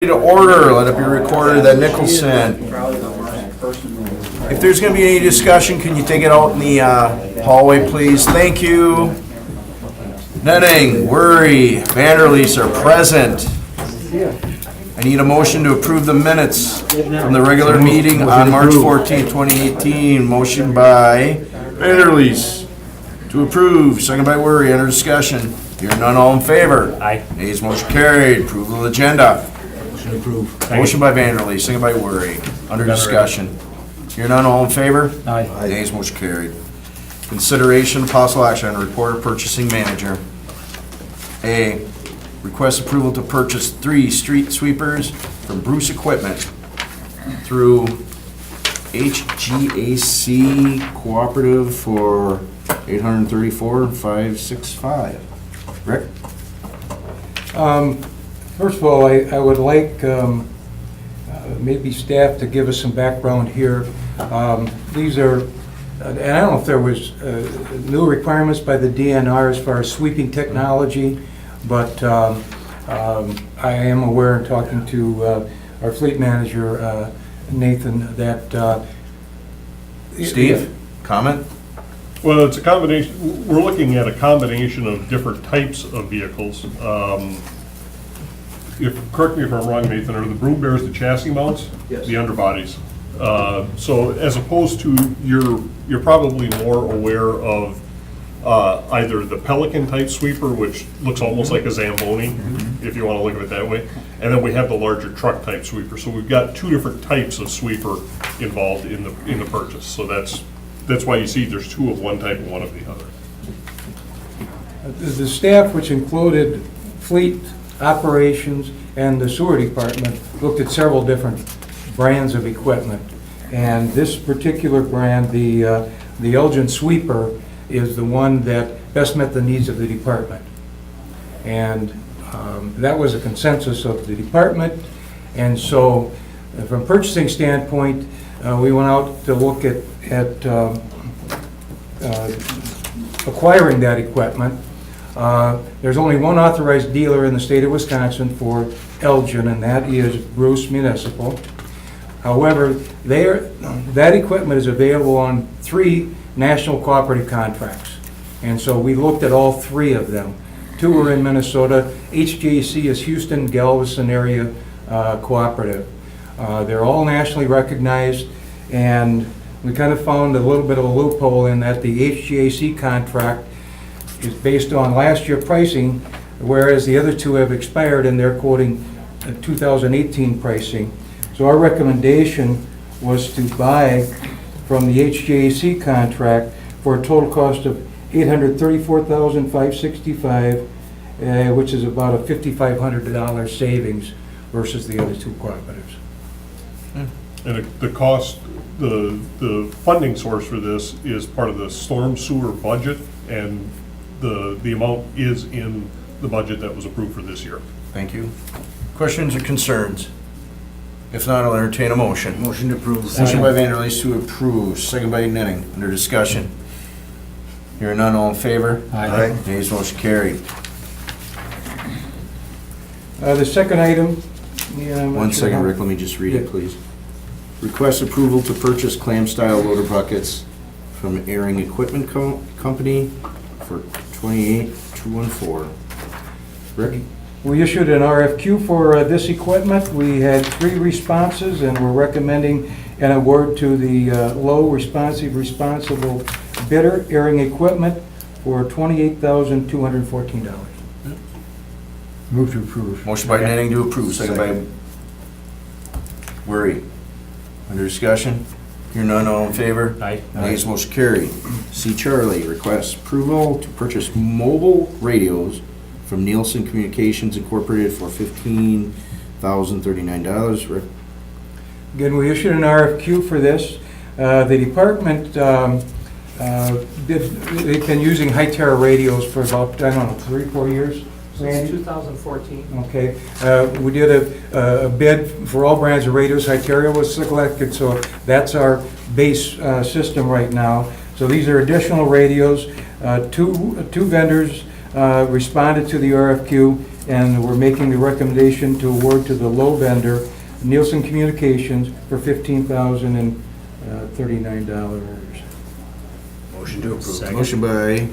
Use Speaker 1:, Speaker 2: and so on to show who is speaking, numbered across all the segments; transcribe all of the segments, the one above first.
Speaker 1: To order, let it be recorded that Nicholson. If there's going to be any discussion, can you take it out in the hallway, please? Thank you. Netting, Worry, Vanderleest are present. I need a motion to approve the minutes from the regular meeting on March 14, 2018. Motion by Vanderleest to approve, second by Worry. Under discussion. Hearing none, all in favor?
Speaker 2: Aye.
Speaker 1: Nays, motion carried. Approval of the agenda.
Speaker 3: Approve.
Speaker 1: Motion by Vanderleest, second by Worry. Under discussion. Hearing none, all in favor?
Speaker 2: Aye.
Speaker 1: Nays, motion carried. Consideration, possible action on report of purchasing manager. A, request approval to purchase 3 street sweepers from Bruce Equipment through HGAC Cooperative for $834,565. Rick?
Speaker 3: First of all, I would like maybe staff to give us some background here. These are, and I don't know if there was new requirements by the DNR as far as sweeping technology, but I am aware in talking to our fleet manager, Nathan, that...
Speaker 1: Steve, comment?
Speaker 4: Well, it's a combination, we're looking at a combination of different types of vehicles. Correct me if I'm wrong, Nathan, are the Broom Bears the chassis mounts?
Speaker 3: Yes.
Speaker 4: The underbodies. So as opposed to, you're probably more aware of either the Pelican type sweeper, which looks almost like a Zamboni, if you want to look at it that way, and then we have the larger truck type sweeper. So we've got 2 different types of sweeper involved in the purchase. So that's why you see there's 2 of one type and 1 of the other.
Speaker 3: The staff, which included fleet operations and the sewer department, looked at several different brands of equipment. And this particular brand, the Elgin Sweeper, is the one that best met the needs of the department. And that was a consensus of the department. And so, from a purchasing standpoint, we went out to look at acquiring that equipment. There's only one authorized dealer in the state of Wisconsin for Elgin, and that is Bruce Municipal. However, that equipment is available on 3 national cooperative contracts. And so we looked at all 3 of them. 2 are in Minnesota. HGAC is Houston Galveston area cooperative. They're all nationally recognized, and we kind of found a little bit of a loophole in that the HGAC contract is based on last year pricing, whereas the other 2 have expired and they're quoting 2018 pricing. So our recommendation was to buy from the HGAC contract for a total cost of $834,565, which is about a $5,500 savings versus the other 2 cooperatives.
Speaker 4: And the cost, the funding source for this is part of the storm sewer budget, and the amount is in the budget that was approved for this year.
Speaker 1: Thank you. Questions or concerns? If not, I'll entertain a motion.
Speaker 3: Motion to approve.
Speaker 1: Motion by Vanderleest to approve, second by Netting. Under discussion. Hearing none, all in favor?
Speaker 3: Aye.
Speaker 1: Nays, motion carried.
Speaker 3: The second item.
Speaker 1: One second, Rick, let me just read it, please. Request approval to purchase clam-style loader buckets from Airing Equipment Company for $28,214. Rick?
Speaker 3: We issued an RFQ for this equipment. We had 3 responses, and we're recommending an award to the low responsible bidder, Airing Equipment, for $28,214. Move to approve.
Speaker 1: Motion by Netting to approve, second by Worry. Under discussion? Hearing none, all in favor?
Speaker 2: Aye.
Speaker 1: Nays, motion carried. C. Charlie requests approval to purchase mobile radios from Nielsen Communications Incorporated for $15,039. Rick?
Speaker 3: Again, we issued an RFQ for this. The department they've been using Hytera radios for about, I don't know, 3 or 4 years.
Speaker 5: Since 2014.
Speaker 3: Okay, we did a bid for all brands of radios. Hytera was selected, so that's our base system right now. So these are additional radios. Two vendors responded to the RFQ, and we're making the recommendation to award to the low vendor, Nielsen Communications, for $15,039.
Speaker 1: Motion to approve. Motion by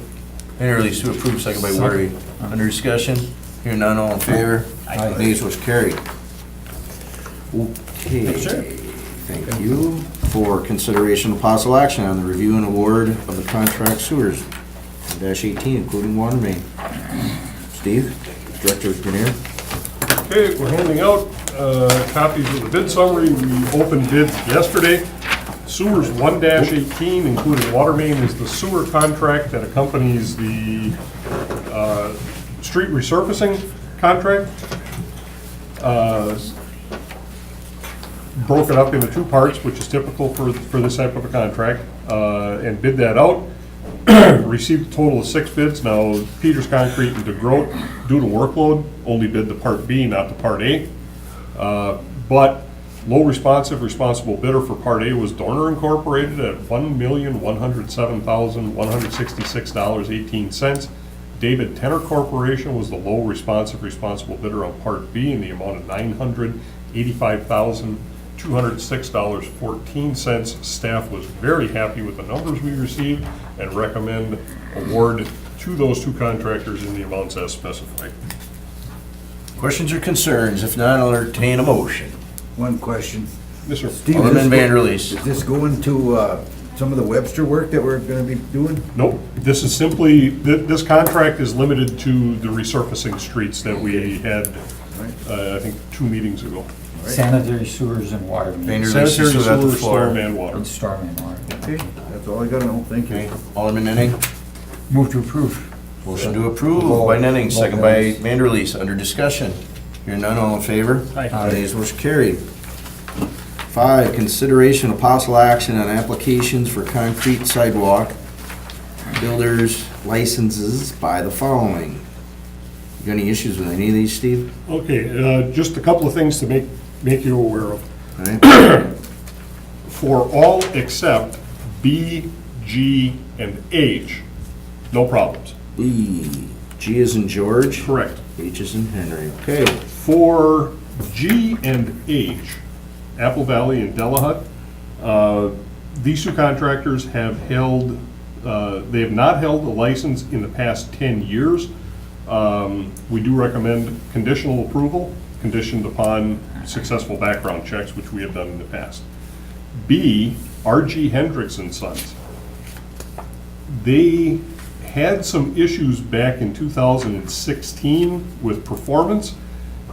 Speaker 1: Vanderleest to approve, second by Woody. Under discussion, hearing none, all in favor?
Speaker 3: Aye.
Speaker 1: Nays was carried. Okay, thank you for consideration of possible action on the review and award of the contract sewers, -18, including water main. Steve, Director Grenier.
Speaker 4: Okay, we're handing out copies of the bid summary. We opened bids yesterday. Sewers 1-18, including water main, is the sewer contract that accompanies the street resurfacing contract. Broken up into two parts, which is typical for this type of a contract, and bid that out. Received a total of 6 bids. Now, Peters Concrete and DeGroat, due to workload, only bid the Part B, not the Part A. But low responsible bidder for Part A was Dorner Incorporated at $1,107,166.18. David Tenner Corporation was the low responsible bidder on Part B in the amount of $985,206.14. Staff was very happy with the numbers we received and recommend award to those two contractors in the amounts as specified.
Speaker 1: Questions or concerns? If not, I'll entertain a motion.
Speaker 2: One question.
Speaker 4: Yes, sir.
Speaker 2: Steve,
Speaker 1: Alderman
Speaker 2: is
Speaker 1: Vanderleest.
Speaker 2: this going to some of the Webster work that we're going to be doing?
Speaker 4: Nope, this is simply, this contract is limited to the resurfacing streets that we had, I think, 2 meetings ago.
Speaker 6: Sanitary sewers and water mains.
Speaker 1: Vanderleest,
Speaker 4: Sanitary
Speaker 1: you still got the
Speaker 4: sewer,
Speaker 1: floor.
Speaker 4: storm, and water.
Speaker 6: And storm and water.
Speaker 2: Okay, that's all I got to know. Thank you.
Speaker 1: Okay, Alderman Nenning.
Speaker 6: Move to approve.
Speaker 1: Motion to approve by Nenning, second by Vanderleest. Under discussion. Hearing none, all in favor?
Speaker 6: Aye.
Speaker 1: Nays was carried. 5, consideration of possible action on applications for concrete sidewalk builders licenses by the following. You got any issues with any of these, Steve?
Speaker 4: Okay, just a couple of things to make you aware of.
Speaker 1: All right.
Speaker 4: For all except B, G, and H, no problems.
Speaker 1: B, G is in George.
Speaker 4: Correct.
Speaker 1: H is in Henry. Okay.
Speaker 4: For G and H, Apple Valley and Delahut, these two contractors have held, they have not held a license in the past 10 years. We do recommend conditional approval, conditioned upon successful background checks, which we have done in the past. B, R.G. Hendricks and Sons. They had some issues back in 2016 with performance.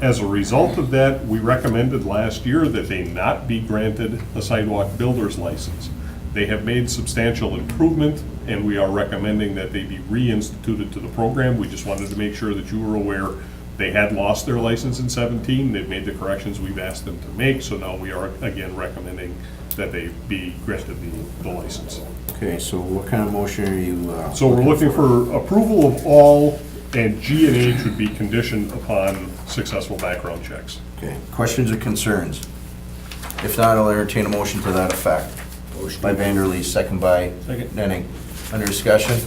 Speaker 4: As a result of that, we recommended last year that they not be granted a sidewalk builder's license. They have made substantial improvement, and we are recommending that they be reinstituted to the program. We just wanted to make sure that you were aware they had lost their license in 17. They've made the corrections we've asked them to make, so now we are again recommending that they be granted the license.
Speaker 1: Okay, so what kind of motion are you?
Speaker 4: So we're looking for approval of all, and G and H would be conditioned upon successful background checks.
Speaker 1: Okay, questions or concerns? If not, I'll entertain a motion to that effect. Motion by Vanderleest, second by Nenning. Under discussion?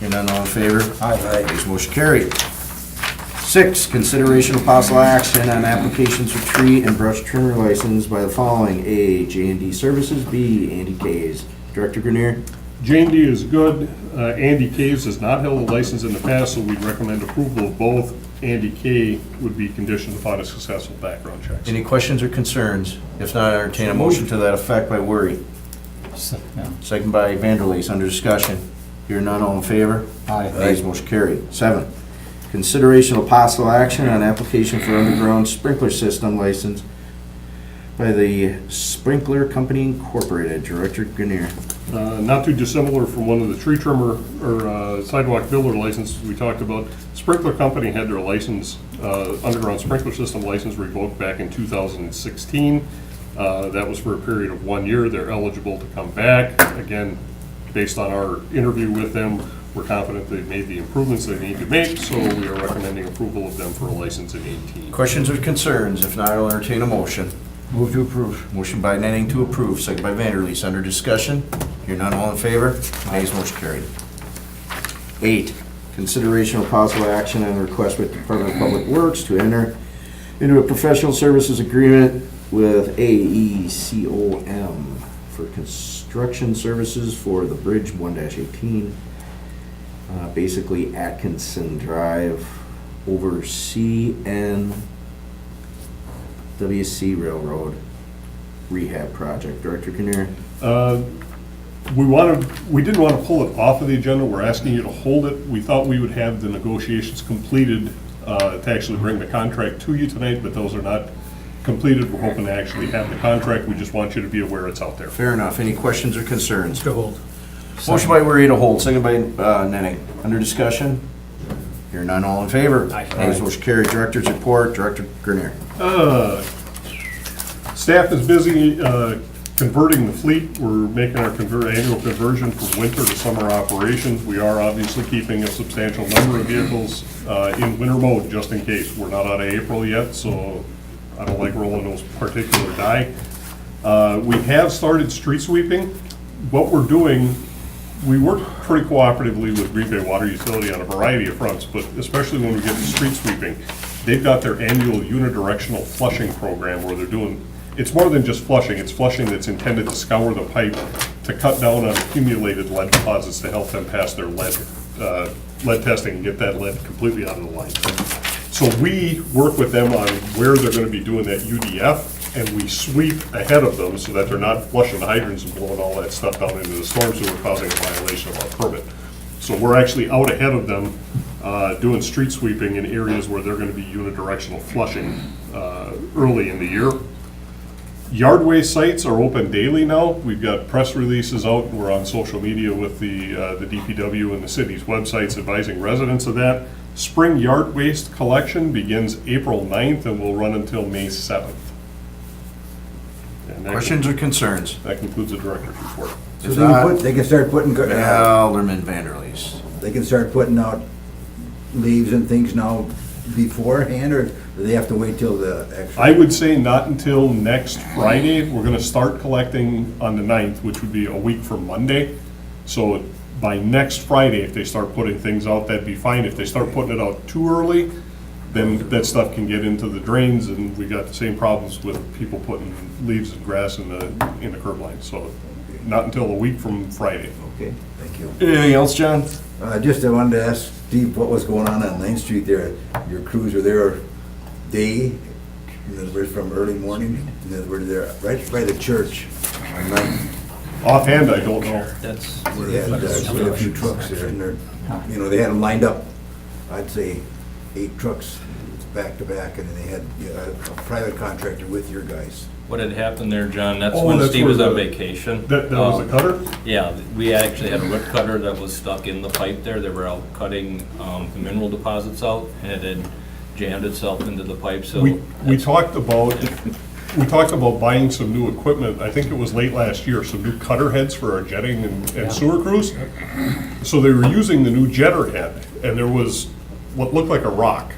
Speaker 1: Hearing none, all in favor?
Speaker 6: Aye.
Speaker 1: Nays, motion carried. 6, consideration of possible action on applications for tree and brush trimmer license by the following. A, J&D Services. B, Andy Kays. Director Grenier?
Speaker 4: J&D is good. Andy Caves has not held a license in the past, so we'd recommend approval of both. Andy K would be conditioned upon a successful background checks.
Speaker 1: Any questions or concerns? If not, I entertain a motion to that effect by Worry.
Speaker 6: Yeah.
Speaker 1: Second by Vanderleest. Under discussion. Hearing none, all in favor?
Speaker 6: Aye.
Speaker 1: Nays, motion carried. 7, consideration of possible action on application for underground sprinkler system license by the Sprinkler Company Incorporated. Director Grenier.
Speaker 4: Not too dissimilar from one of the tree trimmer or sidewalk builder licenses we talked about. Sprinkler Company had their license, underground sprinkler system license revoked back in 2016. That was for a period of 1 year. They're eligible to come back. Again, based on our interview with them, we're confident they've made the improvements they need to make, so we are recommending approval of them for a license in 18.
Speaker 1: Questions or concerns? If not, I'll entertain a motion.
Speaker 6: Move to approve.
Speaker 1: Motion by Nenning to approve, second by Vanderleest. Under discussion. Hearing none, all in favor? Nays, motion carried. 8, Consideration of possible action and request with Department of Public Works to enter into a professional services agreement with AECOM for construction services for the Bridge 1-18. Basically Atkinson Drive over CNWC Railroad rehab project. Director Kinnear.
Speaker 4: We didn't want to pull it off of the agenda. We're asking you to hold it. We thought we would have the negotiations completed to actually bring the contract to you tonight, but those are not completed. We're hoping to actually have the contract. We just want you to be aware it's out there.
Speaker 1: Fair enough. Any questions or concerns?
Speaker 5: To hold.
Speaker 1: Motion by Weary to hold, second by Nenning. Under discussion? Hear none, all in favor?
Speaker 5: Aye.
Speaker 1: Ayes, motion carried. Director's report, Director Grenier.
Speaker 4: Staff is busy converting the fleet. We're making our annual conversion from winter to summer operations. We are obviously keeping a substantial number of vehicles in winter mode, just in case. We're not out of April yet, so I don't like rolling those particular die. We have started street sweeping. What we're doing, we work pretty cooperatively with Green Bay Water Utility on a variety of fronts, but especially when we get to street sweeping, they've got their annual unidirectional flushing program where they're doing, it's more than just flushing, it's flushing that's intended to scour the pipe to cut down on accumulated lead deposits to help them pass their lead testing and get that lead completely out of the line. So we work with them on where they're gonna be doing that UDF, and we sweep ahead of them so that they're not flushing the hydrants and blowing all that stuff down into the storm sewer, causing a violation of our permit. So we're actually out ahead of them, doing street sweeping in areas where they're gonna be unidirectional flushing early in the year. Yard waste sites are open daily now. We've got press releases out. We're on social media with the DPW and the city's websites advising residents of that. Spring yard waste collection begins April 9th and will run until May 7th. And that
Speaker 1: Questions or concerns?
Speaker 4: That concludes the director's report.
Speaker 2: So they can start putting,
Speaker 1: Alderman Vanderleest.
Speaker 2: they can start putting out leaves and things now beforehand, or do they have to wait till the actual?
Speaker 4: I would say not until next Friday. We're gonna start collecting on the 9th, which would be a week from Monday. So by next Friday, if they start putting things out, that'd be fine. If they start putting it out too early, then that stuff can get into the drains, and we got the same problems with people putting leaves and grass in the curb line. So not until a week from Friday.
Speaker 2: Okay, thank you.
Speaker 1: Anything else, John?
Speaker 2: Just I wanted to ask Steve what was going on 9th Street there. Your crews were there day, in other words, from early morning, and then were there right by the church on 9th.
Speaker 4: Offhand, I don't know.
Speaker 5: That's.
Speaker 2: They had quite a few trucks there, and they're, they had them lined up, I'd say 8 trucks back to back, and then they had a private contractor with your guys.
Speaker 7: What had happened there, John, that's
Speaker 4: Oh,
Speaker 7: when
Speaker 4: that's
Speaker 7: Steve was
Speaker 4: where
Speaker 7: on
Speaker 4: the-
Speaker 7: vacation.
Speaker 4: That was the cutter?
Speaker 7: Yeah, we actually had a root cutter that was stuck in the pipe there. They were out cutting the mineral deposits out, and it had jammed itself into the pipe, so.
Speaker 4: We
Speaker 7: that's-
Speaker 4: talked about buying some new equipment, I think it was late last year, some new cutter heads for our jetting and sewer crews. So they were using the new jetter head, and there was what looked like a rock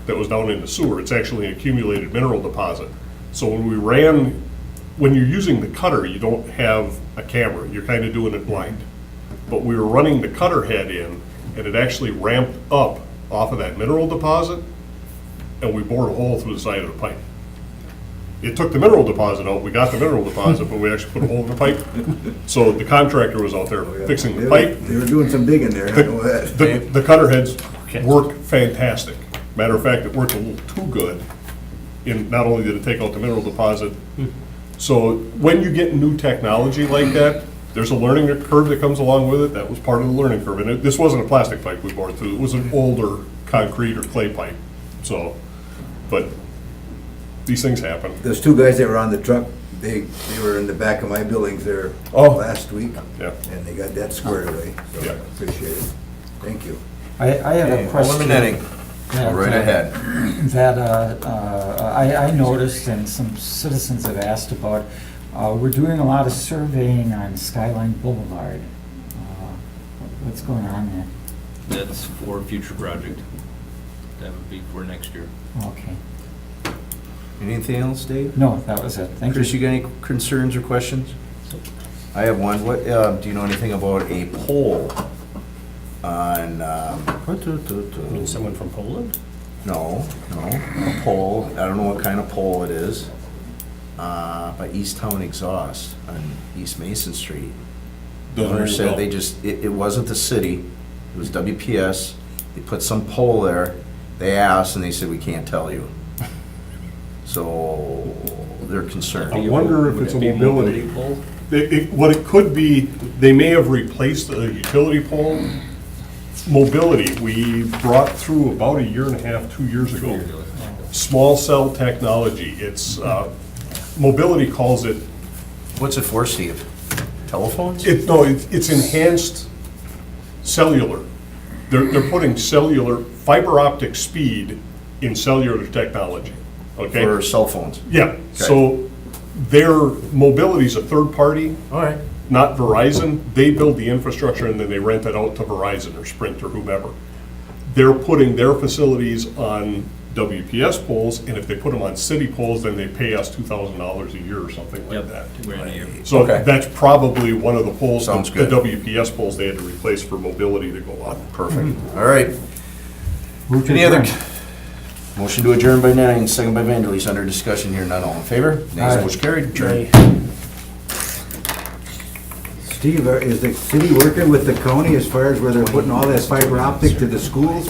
Speaker 4: that was down in the sewer. It's actually an accumulated mineral deposit. So when you're using the cutter, you don't have a camera, you're kind of doing it blind. But we were running the cutter head in, and it actually ramped up off of that mineral deposit, and we bored a hole through the side of the pipe. It took the mineral deposit out, we got the mineral deposit, but we actually put a hole in the pipe. So the contractor was out there fixing the pipe.
Speaker 2: They were doing some digging there, I know that.
Speaker 4: The cutter heads work fantastic. Matter of fact, it worked a little too good. Not only did it take out the mineral deposit, so when you get new technology like that, there's a learning curve that comes along with it. That was part of the learning curve. And this wasn't a plastic pipe we bored through. It was an older concrete or clay pipe. So, but these things happen.
Speaker 2: Those 2 guys that were on the truck, they were in the back of my buildings there
Speaker 4: Oh.
Speaker 2: last week,
Speaker 4: Yeah.
Speaker 2: and they got that squared away, so
Speaker 4: Yeah.
Speaker 2: I appreciate it. Thank you.
Speaker 6: I have a question.
Speaker 1: Alderman Nenning.
Speaker 6: that,
Speaker 1: Right ahead.
Speaker 6: That I noticed and some citizens have asked about. We're doing a lot of surveying on Skyline Boulevard. What's going on there?
Speaker 7: That's for a future project. That would be for next year.
Speaker 6: Okay.
Speaker 1: Anything else, Dave?
Speaker 6: No, that was it. Thank
Speaker 1: Chris,
Speaker 6: you.
Speaker 1: you got any concerns or questions? I have one. What, do you know anything about a pole on,
Speaker 5: Someone from Poland?
Speaker 1: no, a pole, I don't know what kind of pole it is, by East Town Exhaust on East Mason Street. The
Speaker 4: Doesn't
Speaker 1: owner
Speaker 4: ring a
Speaker 1: said
Speaker 4: bell.
Speaker 1: they just, it wasn't the city, it was WPS, they put some pole there, they asked, and they said, we can't tell you. So, they're concerned.
Speaker 4: I wonder if
Speaker 7: Would
Speaker 4: it's
Speaker 7: it
Speaker 4: a
Speaker 7: be a
Speaker 4: mobility.
Speaker 7: pole?
Speaker 4: What it could be, they may have replaced a utility pole. Mobility, we brought through about a year and a half, 2 years ago. Small cell technology, it's, Mobility calls it,
Speaker 1: What's it for, Steve? Telephones?
Speaker 4: it's enhanced cellular. They're putting cellular, fiber optic speed in cellular technology, okay?
Speaker 1: For cell phones?
Speaker 4: Yeah, so their mobility's a third party,
Speaker 1: All right.
Speaker 4: not Verizon. They build the infrastructure and then they rent it out to Verizon or Sprint or whomever. They're putting their facilities on WPS poles, and if they put them on city poles, then they pay us $2,000 a year or something like
Speaker 7: Yep,
Speaker 4: that.
Speaker 7: $2,000 a year.
Speaker 4: So
Speaker 1: Okay.
Speaker 4: that's probably one of the poles,
Speaker 1: Sounds
Speaker 4: the
Speaker 1: good.
Speaker 4: WPS poles they had to replace for mobility to go on.
Speaker 1: Perfect. All right.
Speaker 6: Move to
Speaker 1: Any other,
Speaker 6: adjourn.
Speaker 1: motion to adjourn by Nenning, second by Vanderleest, under discussion here, none, all in favor? Nays,
Speaker 6: Aye.
Speaker 1: motion carried, adjourn.
Speaker 2: Steve, is the city working with the county as far as where they're putting all that fiber optic to the schools?